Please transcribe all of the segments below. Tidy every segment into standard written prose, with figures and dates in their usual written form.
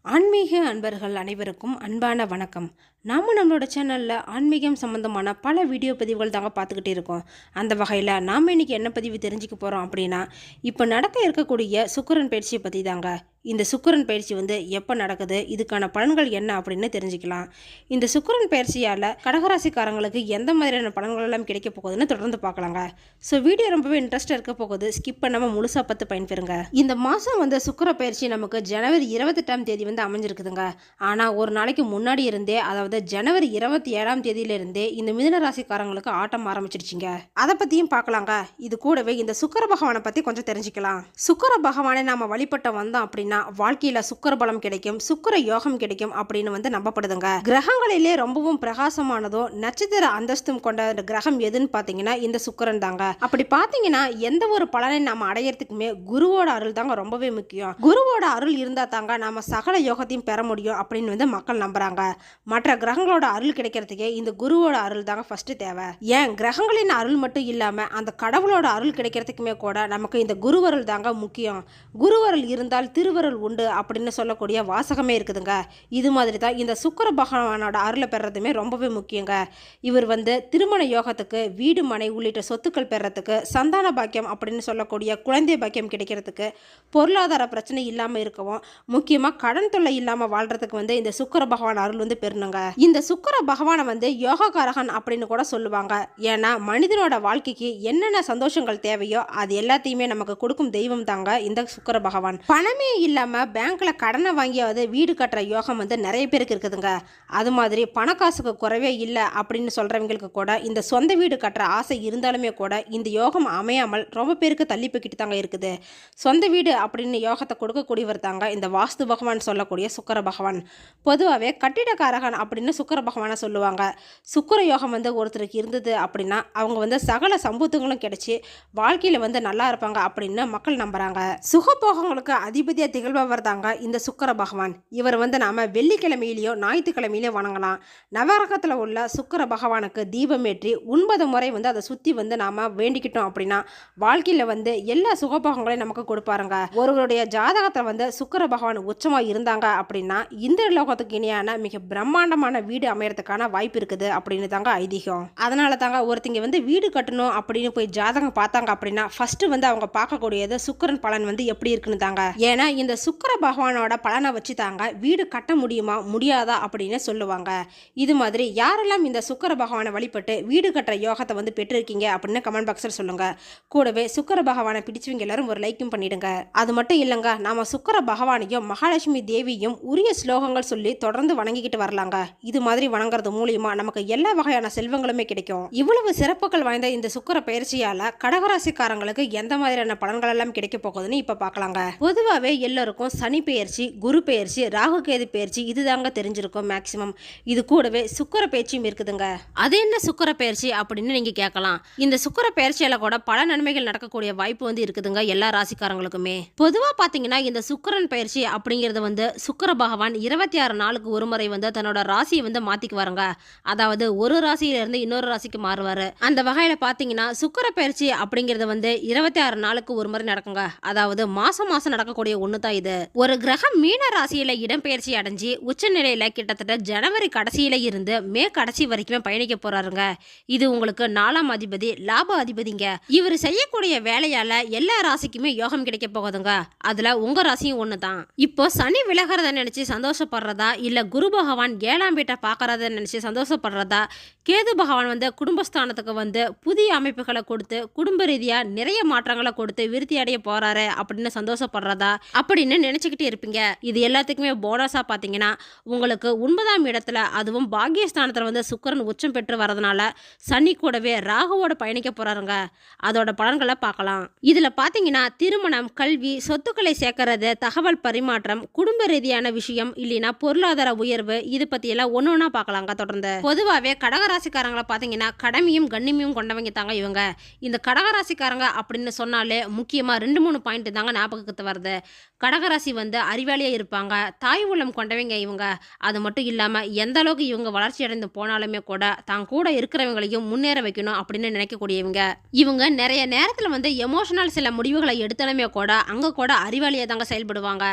ஆன்மீக அன்பர்கள் அனைவருக்கும் அன்பான வணக்கம். நம்மளோட சேனலில் ஆன்மீகம் சம்மந்தமான பல வீடியோ பதிவுகள் தாங்க பார்த்துக்கிட்டே இருக்கோம். அந்த வகையில் நாம் இன்றைக்கி என்ன பதிவு தெரிஞ்சுக்க போகிறோம் அப்படின்னா, இப்போ நடக்க இருக்கக்கூடிய சுக்கிரன் பயிற்சியை பற்றி தாங்க. இந்த சுக்கிரன் பயிற்சி எப்போ நடக்குது, இதுக்கான பலன்கள் என்ன அப்படின்னு தெரிஞ்சுக்கலாம். இந்த சுக்கிரன் பயிற்சியால் கடகராசிக்காரங்களுக்கு எந்த மாதிரியான பலன்கள் எல்லாம் கிடைக்க போகுதுன்னு தொடர்ந்து பார்க்கலாங்க. ஸோ வீடியோ ரொம்பவே இன்ட்ரெஸ்டாக இருக்க போகுது, ஸ்கிப் பண்ணாமல் முழுசாக பார்த்து பயன்பெறுங்க. இந்த மாதம் சுக்கிர பயிற்சி நமக்கு ஜனவரி 28ஆம் தேதி அமைஞ்சிருக்குதுங்க. ஆனால் ஒரு நாளைக்கு முன்னாடி இருந்தே, அதாவது ஜனவரி 27ஆம் தேதியிலிருந்தே இந்த மிதுன ராசிக்காரங்களுக்கு ஆட்டம் ஆரம்பிச்சிருச்சுங்க. அதை பற்றியும் பார்க்கலாங்க. இது கூடவே இந்த சுக்கிர பகவானை பற்றி கொஞ்சம் தெரிஞ்சுக்கலாம். சுக்கிர பகவானை நாம் வழிபட்ட வந்தோம் அப்படின்னா வாழ்க்கையில சுக்கிர பலம் கிடைக்கும், சுக்கிர யோகம் கிடைக்கும் அப்படின்னு நம்பப்படுதுங்க. கிரகங்களிலே ரொம்பவும் பிரகாசமானதும் நட்சத்திர அந்தஸ்தும் கொண்ட கிரகம் எதுன்னு பார்த்தீங்கன்னா இந்த சுக்கிரன் தாங்க. அப்படி பார்த்தீங்கன்னா எந்த ஒரு பலனை நாம அடையறதுக்குமே குருவோட அருள் தாங்க ரொம்பவே முக்கியம். குருவோட அருள் இருந்தா தாங்க நாம சகல யோகத்தையும் பெற முடியும் அப்படின்னு மக்கள் நம்புறாங்க. மற்ற கிரகங்களோட அருள் கிடைக்கிறதுக்கே இந்த குருவோட அருள் தாங்க ஃபர்ஸ்ட் தேவை. ஏன் கிரகங்களின் அருள் மட்டும் இல்லாம அந்த கடவுளோட அருள் கிடைக்கிறதுக்குமே கூட நமக்கு இந்த குருவருள் தாங்க முக்கியம். குருவருள் இருந்தால் திருவருள் உண்டு அப்படின்னு சொல்லக்கூடிய வாசகமே இருக்குதுங்க. இது மாதிரி தான் இந்த சுக்கிர பகவானோட அருளை பெறதுமே ரொம்பவே முக்கியங்க. இவர் திருமண யோகத்துக்கு, வீடு மனை உள்ளிட்ட சொத்துக்கள் பெறத்துக்கு, சந்தான பாக்கியம் அப்படின்னு சொல்லக்கூடிய குழந்தை பாக்கியம் கிடைக்கிறதுக்கு, பொருளாதார பிரச்சனை இல்லாமல் இருக்கவும், முக்கியமாக கடன் தொல்லை இல்லாமல் வாழ்றதுக்கு இந்த சுக்கிர பகவான் அருள் பெறணுங்க. இந்த சுக்கிர பகவானை யோகக்காரகன் அப்படின்னு கூட சொல்லுவாங்க. ஏன்னா மனிதனோட வாழ்க்கைக்கு என்னென்ன சந்தோஷங்கள் தேவையோ அது எல்லாத்தையுமே நமக்கு கொடுக்கும் தெய்வம் தாங்க இந்த சுக்கிர பகவான். பணமே இல்லாமல் பேங்க்ல கடனை வாங்கியாவது வீடு கட்டுற யோகம் நிறைய பேருக்கு இருக்குதுங்க. அது மாதிரி பணக்காசுக்கு குறைவே இல்லை அப்படின்னு சொல்றவங்களுக்கு கூட இந்த சொந்த வீடு கட்டுற ஆசை இருந்தாலுமே கூட இந்த யோகம் அமையாமல் ரொம்ப பேருக்கு தள்ளி போய்கிட்டு தாங்க இருக்குது. சொந்த வீடு அப்படின்னு யோகத்தை கொடுக்கக்கூடியவர் தாங்க இந்த வாஸ்து பகவான் சொல்லக்கூடிய சுக்கிர பகவான். பொதுவாகவே கட்டிடக்காரகன் அப்படின்னு சுக்கிர பகவானை சொல்லுவாங்க. சுக்கிர யோகம் ஒருத்தருக்கு இருந்தது அப்படின்னா அவங்க சகல சம்பூத்துங்களும் கிடைச்சி வாழ்க்கையில் நல்லா இருப்பாங்க அப்படின்னு மக்கள் நம்புறாங்க. சுகபோகங்களுக்கு அதிபதியாக திகழ்பவர் தாங்க இந்த சுக்கிர பகவான். இவர் நாம வெள்ளிக்கிழமையிலையோ ஞாயிற்றுக்கிழமையிலையோ வணங்கலாம். நவரகத்தில் உள்ள சுக்கிர பகவானுக்கு தீபமேற்றி 9 முறை அதை சுற்றி நாம வேண்டிக்கிட்டோம் அப்படின்னா வாழ்க்கையில் எல்லா சுகபோகங்களையும் நமக்கு கொடுப்பாருங்க. ஒருவருடைய ஜாதகத்தை சுக்கிர பகவான் உச்சமாக இருந்தாங்க அப்படின்னா இந்த லோகத்துக்கு இணையான மிக பிரம்மாண்டமான வீடு அமையறதுக்கான வாய்ப்பு இருக்குது அப்படின்னு தாங்க ஐதீகம். அதனால தாங்க ஒருத்தங்க வீடு கட்டணும் அப்படின்னு போய் ஜாதகம் பார்த்தாங்க அப்படின்னா ஃபர்ஸ்ட் அவங்க பார்க்கக்கூடியது சுக்கிரன் பலன் எப்படி இருக்குன்னு தாங்க. ஏன்னா இந்த சுக்கிர பகவானோட பலனை வச்சு தாங்க வீடு கட்ட முடியுமா முடியாதா அப்படின்னு சொல்லுவாங்க. இது மாதிரி யாரெல்லாம் இந்த சுக்கிர பகவானை வழிபட்டு வீடு கட்டுற யோகத்தை பெற்றிருக்கீங்க அப்படின்னு கமெண்ட் பாக்ஸில் சொல்லுங்க. கூடவே சுக்கிர பகவானை பிடிச்சவங்க எல்லாரும் ஒரு லைக்கும் பண்ணிடுங்க. அது மட்டும் இல்லைங்க, நாம சுக்கிர பகவானையும் மகாலட்சுமி தேவியும் உரிய ஸ்லோகங்கள் சொல்லி தொடர்ந்து வணங்கிக்கிட்டு வரலாங்க. இது மாதிரி வணங்குறது மூலியமா நமக்கு எல்லா வகையான செல்வங்களுமே கிடைக்கும். இவ்வளவு சிறப்புகள் வாய்ந்த இந்த சுக்கிர பயிற்சியால கடகராசிக்காரங்களுக்கு எந்த மாதிரியான பலன்கள் எல்லாம் கிடைக்க போகுதுன்னு இப்ப பார்க்கலாங்க. பொதுவாகவே எல்லாருக்கும் சனி பெயர்ச்சி, குரு பெயர்ச்சி, ராகு கேது பெயர்ச்சி இதுதாங்க தெரிஞ்சிருக்கும் மேக்சிமம். இது கூடவே சுக்கிர பெயர்ச்சியும் இருக்குதுங்க. அது என்ன சுக்கிர பெயர்ச்சி அப்படின்னு நீங்க கேட்கலாம். இந்த சுக்கிர பெயர்ச்சியால கூட பல நன்மைகள் நடக்கக்கூடிய வாய்ப்பு இருக்குதுங்க எல்லா ராசிக்காரங்களுக்குமே. பொதுவா பாத்தீங்கன்னா இந்த சுக்கிரன் பயிற்சி அப்படிங்கிறது சுக்கிர பகவான் 26 நாளுக்கு ஒரு முறை தன்னோட ராசியை மாத்திக்குவாருங்க. அதாவது ஒரு ராசியில இருந்து இன்னொரு ராசிக்கு மாறுவாரு. அந்த வகையில பாத்தீங்கன்னா சுக்கிர பயிற்சி அப்படிங்கிறது 26 நாளுக்கு ஒரு முறை நடக்குங்க. அதாவது மாசம் மாசம் நடக்கக்கூடிய ஒண்ணு தான் இது. ஒரு கிரகம் மீன ராசியில இடம்பெயர்ச்சி அடைஞ்சு உச்ச நிலையில கிட்டத்தட்ட ஜனவரி கடைசியில இருந்து மே கடைசி வரைக்கும் பயணிக்க போறாருங்க. இது உங்களுக்கு 4ஆம் அதிபதி, லாப அதிபதிங்க. இவர் செய்யக்கூடிய வேலையால எல்லா ராசிக்குமே யோகம் கிடைக்க போகுதுங்க. அதுல உங்க ராசியும் ஒண்ணுதான். இப்போ சனி விலகிறத நினைச்சு சந்தோஷப்படுறதா, இல்ல குரு பகவான் 7ஆம் வீட்டை பார்க்கறத நினைச்சு சந்தோஷப்படுறதா, கேது பகவான் குடும்பஸ்தானத்துக்கு புதிய அமைப்புகளை கொடுத்து குடும்ப ரீதியா நிறைய மாற்றங்களை கொடுத்து விருத்தி அடைய போறாரு அப்படின்னு சந்தோஷப்படுறதா அப்படின்னு நினைச்சுக்கிட்டு இருப்பீங்க. இது எல்லாத்துக்குமே போனஸா பாத்தீங்கன்னா உங்களுக்கு 9ஆம் இடத்துல, அதுவும் பாக்கியஸ்தானத்துல சுக்கிரன் உச்சம் பெற்று வரதுனால சனி கூடவே ராகுவோட பயணிக்க போறாருங்க. அதோட பலன்களை பார்க்கலாம். இதுல பாத்தீங்கன்னா திருமணம், கல்வி, சொத்துக்களை சேர்க்கறது, தகவல் பரிமாற்றம், குடும்ப ரீதியான விஷயம், இல்லைன்னா பொருளாதார உயர்வு, இது பத்தி எல்லாம் ஒன்று ஒன்றா பார்க்கலாங்க. தொடர்ந்து பொதுவாகவே கடகராசிக்காரங்களை பார்த்தீங்கன்னா கடமையும் கண்ணியமும் கொண்டவங்க தாங்க இவங்க. இந்த கடகராசிக்காரங்க அப்படின்னு சொன்னாலே முக்கியமாக 2-3 பாயிண்ட் தாங்க ஞாபகத்துக்கு வருது. கடகராசி வந்து அறிவாளியாக இருப்பாங்க, தாய் உள்ளம் கொண்டவங்க இவங்க. அது மட்டும் இல்லாமல் எந்த அளவுக்கு இவங்க வளர்ச்சி அடைந்து போனாலுமே கூட தான் கூட இருக்கிறவங்களையும் முன்னேற வைக்கணும் அப்படின்னு நினைக்கக்கூடியவங்க. இவங்க நிறைய நேரத்தில் வந்து எமோஷனல் சில முடிவுகளை எடுத்தாலுமே கூட அங்கே கூட அறிவாளியாக தாங்க செயல்படுவாங்க.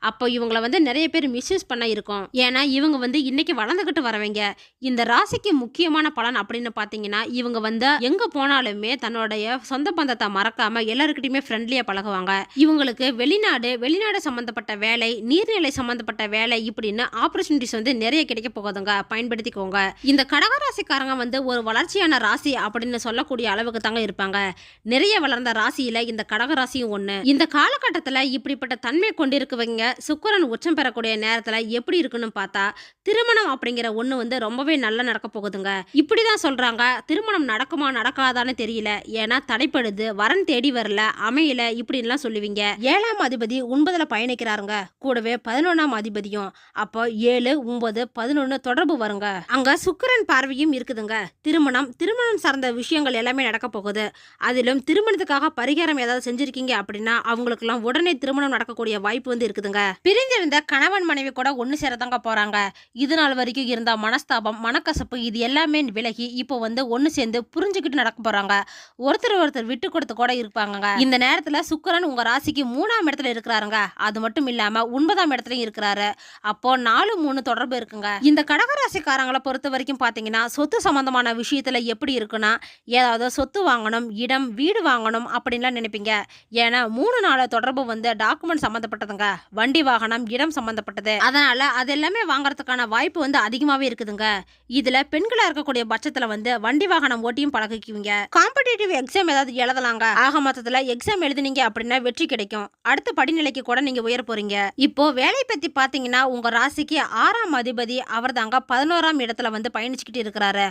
அப்போ இவங்களை வந்து நிறைய பேர் மிஸ்யூஸ் பண்ண இருக்கும். ஏன்னா இவங்க வந்து இன்னைக்கு வளர்ந்துக்கிட்டு வரவங்க. இந்த ராசிக்கு முக்கியமான பலன் அப்படின்னு பார்த்தீங்கன்னா இவங்க வந்து எங்கே போனாலுமே தன்னுடைய சொந்த பந்தத்தை மறக்காம எல்லாருக்கிட்டையுமே ஃப்ரெண்ட்லியாக பழகுவாங்க. இவங்களுக்கு வெளிநாடு சம்மந்தப்பட்ட வேலை, நீர்நிலை சம்மந்தப்பட்ட வேலை இப்படின்னு ஆப்பர்ச்சுனிட்டிஸ் வந்து நிறைய கிடைக்க போகுதுங்க. பயன்படுத்திக்கோங்க. இந்த கடகராசிக்காரங்க வந்து ஒரு வளர்ச்சியான ராசி அப்படின்னு சொல்லக்கூடிய அளவுக்கு தாங்க இருப்பாங்க. நிறைய வளர்ந்த ராசியில இந்த கடகராசியும் ஒண்ணு. இந்த காலகட்டத்தில் இப்படிப்பட்ட தன்மை கொண்டிருக்கவங்க சுக்கிரன் உச்சம் பெறக்கூடிய நேரத்தில் எப்படி இருக்குன்னு பார்த்தா திருமணம் அப்படிங்கிற ஒண்ணு வந்து ரொம்பவே நல்லா நடக்க போகுதுங்க. இப்படிதான் சொல்றாங்க. திருமணம் நடக்குமா நடக்காதான்னு தெரியல. ஏன்னா தடைப்படுது, வரன் தேடி வரல, அமையல இப்படின்லாம் சொல்லுவீங்க. 7ஆம் அதிபதி 9ல பயணிக்கிறாருங்க. கூடவே 11ஆம் அதிபதியும். அப்போ 7, 9, 11 தொடர்பு வருங்க. அங்க சுக்கிரன் பார்வையும் இருக்குதுங்க. திருமணம் சார்ந்த விஷயங்கள் எல்லாமே நடக்க போகுது. அதிலும் திருமணத்துக்காக பரிகாரம் ஏதாவது செஞ்சிருக்கீங்க அப்படின்னா அவங்களுக்கெல்லாம் உடனே திருமணம் நடக்கக்கூடிய வாய்ப்பு வந்து இருக்குதுங்க. பிரிந்திருந்த கணவன் மனைவி கூட ஒன்று சேரதாங்க போறாங்க. இது நாள் வரைக்கும் இருந்த மனஸ்தாபம், மனக்கசப்பு இது எல்லாமே விலகி இப்போ வந்து ஒன்று சேர்ந்து புரிஞ்சுக்கிட்டு நடக்க போறாங்க. ஒருத்தர் விட்டு கொடுத்து கூட இருப்பாங்க. இந்த நேரத்துல சுக்கிரன் உங்க ராசிக்கு 3ஆம் இடத்துல இருக்கிறாருங்க. அது மட்டும் இல்லாம 9ஆம் இடத்துலயும் இருக்கிறாரு. அப்போ 4-3 தொடர்பு இருக்குங்க. இந்த கடகராசிக்காரங்களை பொறுத்த வரைக்கும் பாத்தீங்கன்னா சொத்து சம்பந்தமான விஷயத்துல எப்படி இருக்குன்னா ஏதாவது சொத்து வாங்கணும், இடம் வீடு வாங்கணும் அப்படின்லாம் நினைப்பீங்க. ஏன்னா 3-4 தொடர்பு வந்து டாக்குமெண்ட் சம்பந்தப்பட்டதுங்க. வண்டி வாகனம், இடம் சம்பந்தப்பட்டது. அதனால அது எல்லாமே வாங்குறதுக்கான வாய்ப்பு வந்து அதிகமாவே இருக்குதுங்க. இதுல பெண்களா இருக்கக்கூடிய பட்சத்துல வந்து வண்டி வாகனம் ஓட்டியும் பழகிக்குவீங்க. காம்படிட்டிவ் எக்ஸாம் ஏதாவது எழுதலாங்க. ஆக மொத்தத்துல எக்ஸாம் எழுதினீங்க அப்படின்னா வெற்றி கிடைக்கும். அடுத்த படிநிலைக்கு கூட நீங்க உயர போறீங்க. இப்போ வேலை பத்தி பாத்தீங்கன்னா உங்க ராசிக்கு 6ஆம் அதிபதி அவர் தாங்க 11ஆம் இடத்துல வந்து பயணிச்சுக்கிட்டு இருக்கிறாரு.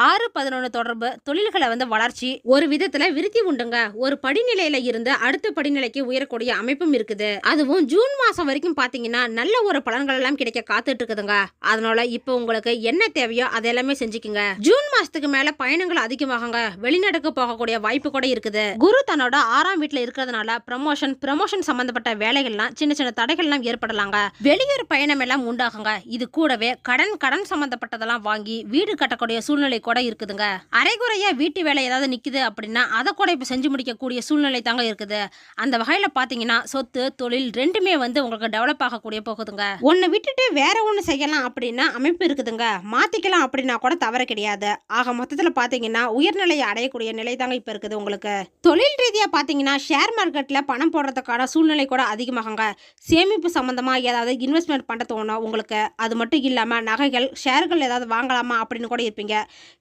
6-11 தொடர்பு தொழில்களை வந்து வளர்ச்சி ஒரு விதத்துல விருத்தி உண்டுங்க. ஒரு படிநிலையில இருந்து அடுத்த படிநிலைக்கு உயரக்கூடிய அமைப்பும் இருக்குது. அதுவும் ஜூன் மாசம் வரைக்கும் பாத்தீங்கன்னா நல்ல ஒரு பலன்கள் எல்லாம் கிடைக்க காத்துட்டு இருக்குதுங்க. அதனால இப்போ உங்களுக்கு என்ன தேவையோ அதெல்லாமே செஞ்சுக்குங்க. ஜூன் மாசத்துக்கு மேல பயணங்கள் அதிகமாகுங்க. வெளிநாட்டுக்கு போகக்கூடிய வாய்ப்பு கூட இருக்குது. குரு தன்னோட 6ஆம் வீட்டுல இருக்கிறதுனால ப்ரமோஷன் சம்பந்தப்பட்ட வேலைகள்லாம் சின்ன தடைகள்லாம் ஏற்படலாங்க. வெளியூர் பயணம் எல்லாம் உண்டாகுங்க. இது கூடவே கடன் சம்பந்தப்பட்டதெல்லாம் வாங்கி வீடு கட்டக்கூடிய சூழ்நிலை கூட இருக்குதுங்க. அரைகுறையா வீட்டு வேலை ஏதாவது நிக்குது அப்படின்னா அதை கூட இப்ப செஞ்சு முடிக்கக்கூடிய சூழ்நிலை தாங்க இருக்குது. அந்த வகையில பாத்தீங்கன்னா சொத்து தொழில் ரெண்டுமே வந்து உங்களுக்கு டெவலப் ஆகக்கூடிய போகுதுங்க. ஒன்னு விட்டுட்டு வேற ஒண்ணு செய்யலாம் அப்படின்னா அமைப்பு இருக்குதுங்க. மாத்திக்கலாம் அப்படின்னா கூட தவறு கிடையாது. ஆக மொத்தத்துல பாத்தீங்கன்னா உயர்நிலையை அடையக்கூடிய நிலை தாங்க இப்ப இருக்குது உங்களுக்கு. தொழில் ரீதியா பாத்தீங்கன்னா ஷேர் மார்க்கெட்ல பணம் போடுறதுக்கான சூழ்நிலை கூட அதிகமாகுங்க. சேமிப்பு சம்பந்தமா ஏதாவது இன்வெஸ்ட்மெண்ட் பண்ண தோணும் உங்களுக்கு. அது மட்டும் இல்லாம நகைகள், ஷேர்கள் ஏதாவது வாங்கலாமா அப்படின்னு கூட இருப்பீங்க.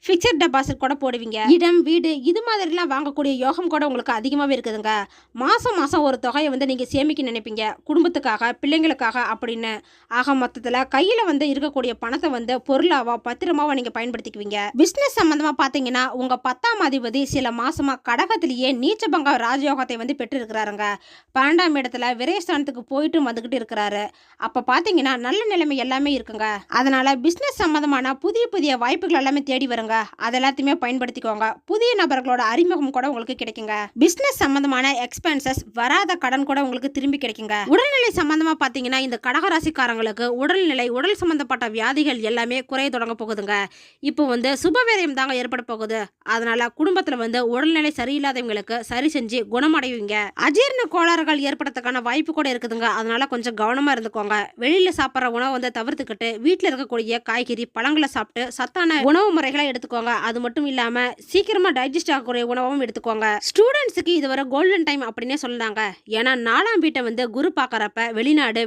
பிக்சட் டெபாசிட் கூட போடுவீங்க. இடம் வீடு இது மாதிரிலாம் வாங்கக்கூடிய யோகம் கூட உங்களுக்கு அதிகமாவே இருக்குதுங்க. மாசம் ஒரு தொகையை வந்து நீங்க சேமிக்க நினைப்பீங்க. குடும்பத்துக்காக, பிள்ளைங்களுக்காக அப்படின்னு. ஆக மொத்தத்துல கையில வந்து இருக்கக்கூடிய பணத்தை வந்து பொருளாவோ பத்திரமாவோ நீங்க பயன்படுத்திக்குவீங்க. பிசினஸ் சம்பந்தமா பாத்தீங்கன்னா உங்க 10ஆம் அதிபதி சில மாசமா கடகத்திலேயே நீச்சபங்க ராஜயோகத்தை வந்து பெற்று இருக்கிறாருங்க. 12ஆம் இடத்துல விரயஸ்தானத்துக்கு போயிட்டு வந்துகிட்டு இருக்கிறாரு. அப்ப பாத்தீங்கன்னா நல்ல நிலைமை எல்லாமே இருக்குங்க. அதனால பிசினஸ் சம்பந்தமான புதிய வாய்ப்புகள் எல்லாமே தேடி வருங்க. அது எல்லாத்தையுமே பயன்படுத்திக்கோங்க. புதிய நபர்களோட அறிமுகம் கூட உங்களுக்கு கிடைக்குங்க. பிசினஸ் சம்பந்தமான எக்ஸ்பென்சஸ், வராத கடன் கூட உங்களுக்கு திரும்பி கிடைக்குங்க. உடல்நிலை சம்பந்தமா பாத்தீங்கன்னா இந்த கடகராசிக்காரங்களுக்கு உடல் சம்பந்தப்பட்ட வியாதிகள் எல்லாமே குறைய தொடங்க போகுதுங்க. இப்போ வந்து சுபவேரியம் தாங்க ஏற்பட போகுது. அதனால குடும்பத்துல வந்து உடல்நிலை சரியில்லாதவங்களுக்கு சரி செஞ்சு குணமடைவீங்க. அஜீரண கோளாறுகள் ஏற்படுறதுக்கான வாய்ப்பு கூட இருக்குதுங்க. அதனால கொஞ்சம் கவனமா இருந்துக்கோங்க. வெளியில சாப்பிட்ற உணவை வந்து தவிர்த்துக்கிட்டு வீட்டுல இருக்கக்கூடிய காய்கறி பழங்களை சாப்பிட்டு சத்தான உணவு முறைகளை எடுத்துக்கோங்க. அது மட்டும் இல்லாம சீக்கிரமா டைஜஸ்ட் ஆகக்கூடிய உணவும் எடுத்துக்கோங்க. ஸ்டூடெண்ட்ஸுக்கு இதுவரை கோல்டன் டைம் அப்படின்னே சொல்லலாங்க. ஏன்னா 4ஆம் வீட்டை வந்து குரு பார்க்கறப்ப வெளிநாடு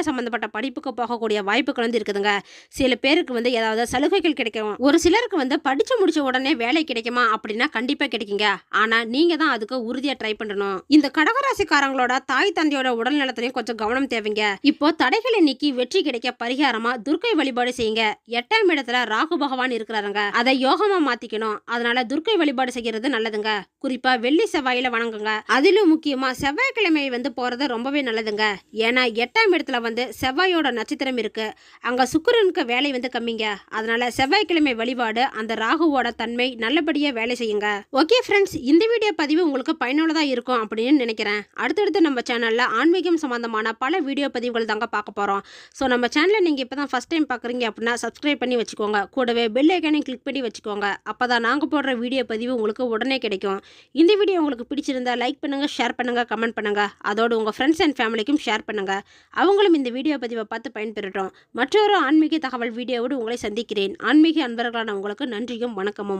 சம்பந்தப்பட்ட படிப்புக்கு போகக்கூடிய வாய்ப்புகள் வந்து இருக்குதுங்க. சில பேருக்கு வந்து ஏதாவது சலுகைகள் கிடைக்கும். ஒரு சிலருக்கு வந்து படிச்சு முடிச்ச உடனே வேலை கிடைக்குமா அப்படின்னா கண்டிப்பா கிடைக்குங்க. ஆனா நீங்க தான் அதுக்கு உறுதியா ட்ரை பண்ணணும். இந்த கடகராசிக்காரங்களோட தாய் தந்தையோட உடல் நலத்திலையும் கொஞ்சம் கவனம் தேவைங்க. இப்போ தடைகளை நீக்கி வெற்றி கிடைக்க பரிகாரமா துர்க்கை வழிபாடு செய்யுங்க. 8ஆம் இடத்துல ராகு பகவான் இருக்கிறாருங்க. அதை யோகமா மாத்திக்கணும். அதனால துர்க்கை வழிபாடு செய்யறது நல்லதுங்க. குறிப்பா வெள்ளி செவ்வாயில வணங்குங்க. அதிலும் முக்கியமா செவ்வாய்க்கிழமை வந்து போறது ரொம்பவே நல்லதுங்க. ஏன்னா 8ஆம் இடத்துல வந்து செவ்வாயோட நட்சத்திரம் இருக்கு. அங்க சுக்கிரனுக்கு வேலை வேலை வந்து கம்மிங்க. அதனால செவ்வாய்க்கிழமை வழிபாடு அந்த ராகுவோட தன்மை நல்லபடியாக வேலை செய்யுங்க. ஓகே ஃப்ரெண்ட்ஸ், இந்த வீடியோ பதிவு உங்களுக்கு பயனுள்ளதாக இருக்கும் அப்படின்னு நினைக்கிறேன். அடுத்தடுத்து நம்ம சேனலில் ஆன்மீகம் சம்மந்தமான பல வீடியோ பதிவுகள் தாங்க பார்க்க போகிறோம். ஸோ நம்ம சேனலை நீங்கள் இப்போ தான் ஃபஸ்ட் டைம் பார்க்குறீங்க அப்படின்னா சப்ஸ்கிரைப் பண்ணி வச்சுக்கோங்க. கூடவே பெல் ஐக்கானையும் கிளிக் பண்ணி வச்சுக்கோங்க. அப்போ தான் நாங்கள் போடுற வீடியோ பதிவு உங்களுக்கு உடனே கிடைக்கும். இந்த வீடியோ உங்களுக்கு பிடிச்சிருந்தா லைக் பண்ணுங்கள், ஷேர் பண்ணுங்கள், கமெண்ட் பண்ணுங்கள். அதோடு உங்கள் ஃப்ரெண்ட்ஸ் அண்ட் ஃபேமிலிக்கும் ஷேர் பண்ணுங்கள். அவங்களும் இந்த வீடியோ பதிவை பார்த்து பயன்பெறட்டும். மற்றொரு ஆன்மீக தகவல் வீடியோவோடு உங்களை சந்திக்கிறேன். ஆன்மீக அன்பர்களான உங்களுக்கு நன்றியும் வணக்கமும்.